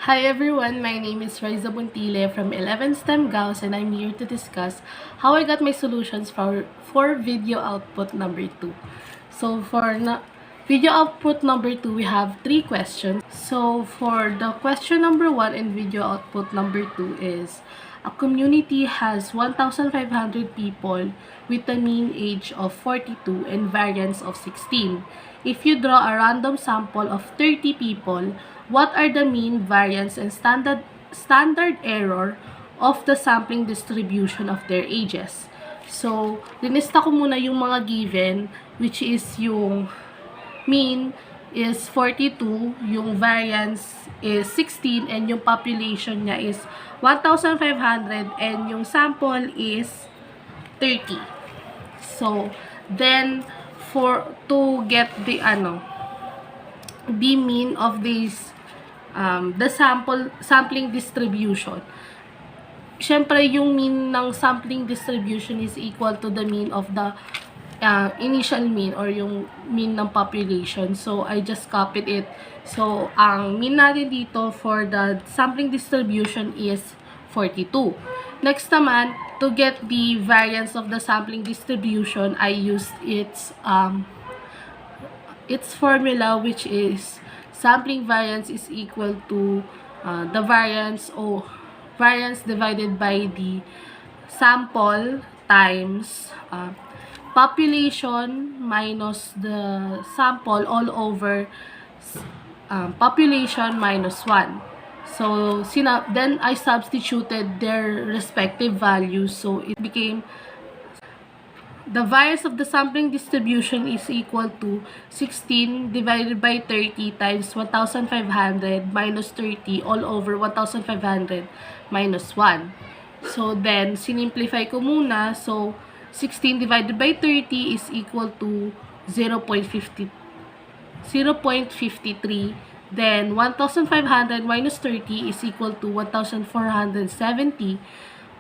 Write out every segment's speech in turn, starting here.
Hi everyone, my name is Bontile from 11 STEM Gauss and I'm here to discuss how I got my solutions for video output number 2. So video output number 2, we have 3 questions. So for the question number 1 in video output number 2 is, a community has 1,500 people with a mean age of 42 and variance of 16. If you draw a random sample of 30 people, what are the mean, variance, and standard error of the sampling distribution of their ages? So, linista ko muna yung mga given, which is yung mean is 42, yung variance is 16, and yung population niya is 1,500, and yung sample is 30. So, then, to get the mean of these, the sampling distribution, syempre, yung mean ng sampling distribution is equal to the mean of the initial mean or yung mean ng population. So, I just copied it. So, ang mean natin dito for the sampling distribution is 42. Next naman, to get the variance of the sampling distribution, I used its formula, which is sampling variance is equal to the variance divided by the sample times population minus the sample all over population minus 1. So, then I substituted their respective values. So, it became the variance of the sampling distribution is equal to 16 divided by 30 times 1,500 minus 30 all over 1,500 minus 1. So, then, sinimplify ko muna. So, 16 divided by 30 is equal to 0.53. Then, 1,500 minus 30 is equal to 1,470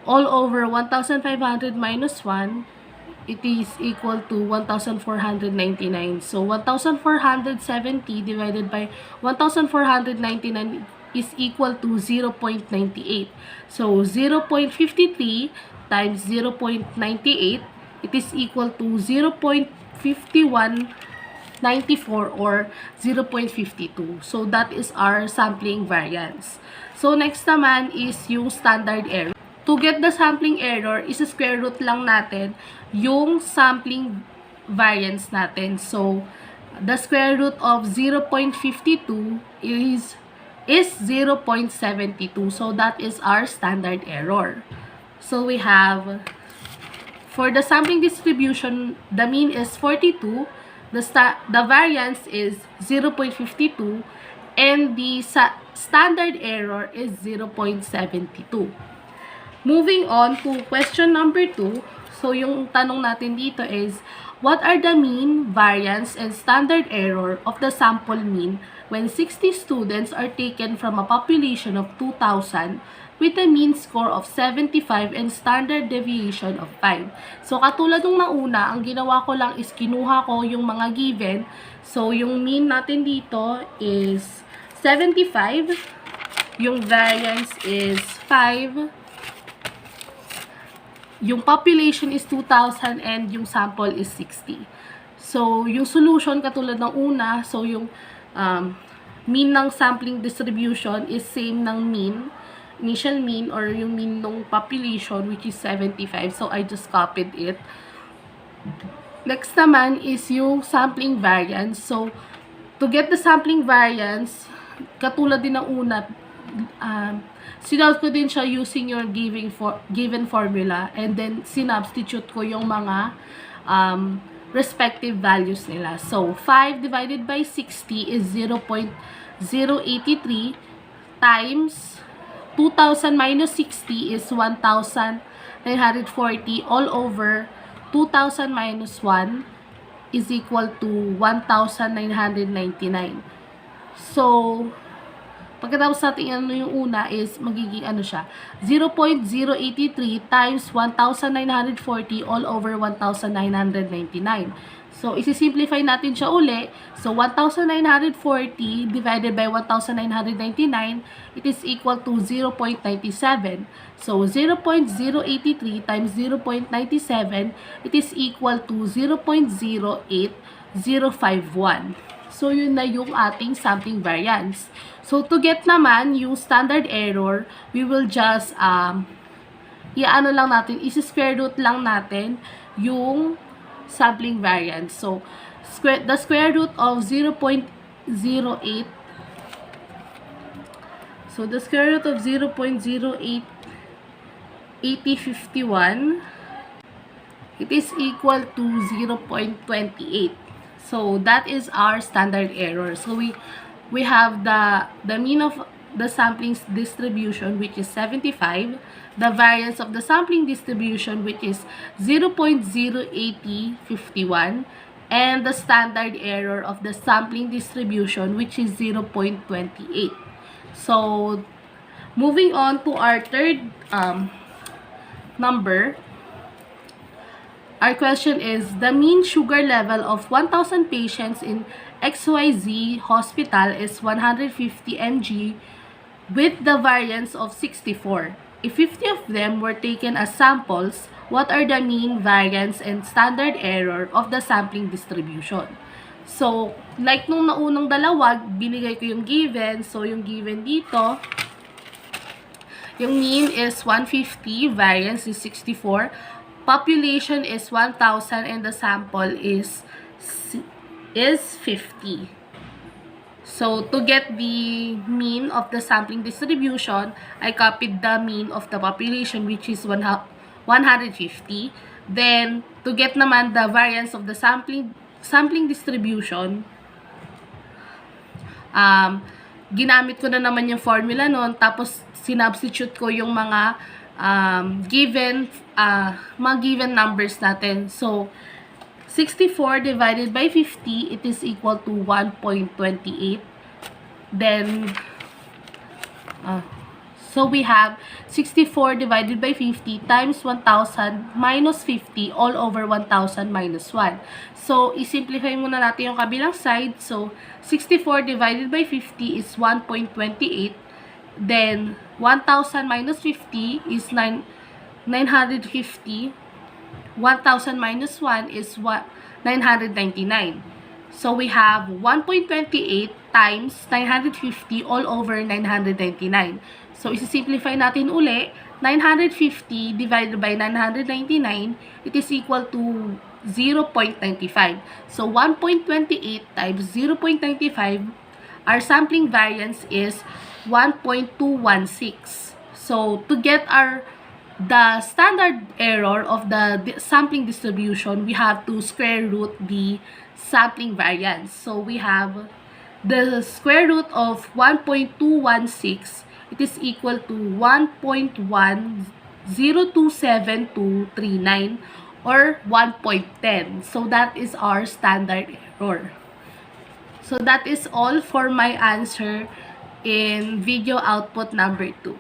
all over 1,500 minus 1. It is equal to 1,499. So, 1,470 divided by 1,499 is equal to 0.98. So, 0.53 times 0.98, it is equal to 0.5194 or 0.52. So, that is our sampling variance. So, next naman is yung standard error. To get the sampling error, is-square root lang natin yung sampling variance natin. So, the square root of 0.52 is 0.72. So, that is our standard error. So, we have, for the sampling distribution, the mean is 42, the variance is 0.52, and the standard error is 0.72. Moving on to question number 2. So, yung tanong natin dito is, what are the mean, variance, and standard error of the sample mean when 60 students are taken from a population of 2,000 with a mean score of 75 and standard deviation of 5? So, katulad ng nauna, ang ginawa ko lang is kinuha ko yung mga given. So, yung mean natin dito is 75. Yung variance is 5. Yung population is 2,000 and yung sample is 60. So, yung solution katulad ng una, so yung mean ng sampling distribution is same ng mean, initial mean or yung mean ng population, which is 75. So, I just copied it. Next naman is yung sampling variance. So, to get the sampling variance, katulad din ng una, sinolve ko din siya using your given formula, and then sinubstitute ko yung mga respective values nila. So, 5 divided by 60 is 0.083 times 2,000 minus 60 is 1,940 all over 2,000 minus 1 is equal to 1,999. So, pagkatapos natin yung una is magiging siya, 0.083 times 1,940 all over 1,999. So, isi-simplify natin siya uli. So, 1,940 divided by 1,999, it is equal to 0.97. So, 0.083 times 0.97, it is equal to 0.08051. So, yun na yung ating sampling variance. So, to get naman yung standard error, we will just, i-ano lang natin, isi-square root lang natin yung sampling variance. So, the square root of 0.08, so the square root of 0.088051, it is equal to 0.28. So, that is our standard error. So, we have the mean of the sampling distribution, which is 75, the variance of the sampling distribution, which is 0.08051, and the standard error of the sampling distribution, which is 0.28. So, moving on to our third number, our question is, the mean sugar level of 1,000 patients in XYZ hospital is 150 mg with the variance of 64. If 50 of them were taken as samples, what are the mean, variance, and standard error of the sampling distribution? So, like nung naunang dalawa, binigay ko yung given. So, yung given dito, yung mean is 150, variance is 64, population is 1,000, and the sample is 50. So, to get the mean of the sampling distribution, I copied the mean of the population, which is 150. Then, to get naman the variance of the sampling distribution, ginamit ko na naman yung formula nun, tapos sinubstitute ko yung mga given numbers natin. So, 64 divided by 50, it is equal to 1.28. Then, so we have 64 divided by 50 times 1,000 minus 50 all over 1,000 minus 1. So, isimplify muna natin yung kabilang side. So, 64 divided by 50 is 1.28. Then, 1,000 minus 50 is 950. 1,000 minus 1 is 999. So, we have 1.28 times 950 all over 999. So, isi-simplify natin uli. 950 divided by 999, it is equal to 0.95. So, 1.28 times 0.95, our sampling variance is 1.216. So, to get the standard error of the sampling distribution, we have to square root the sampling variance. So, we have the square root of 1.216. It is equal to 1.102729 or 1.10. So, that is our standard error. So, that is all for my answer in video output number 2.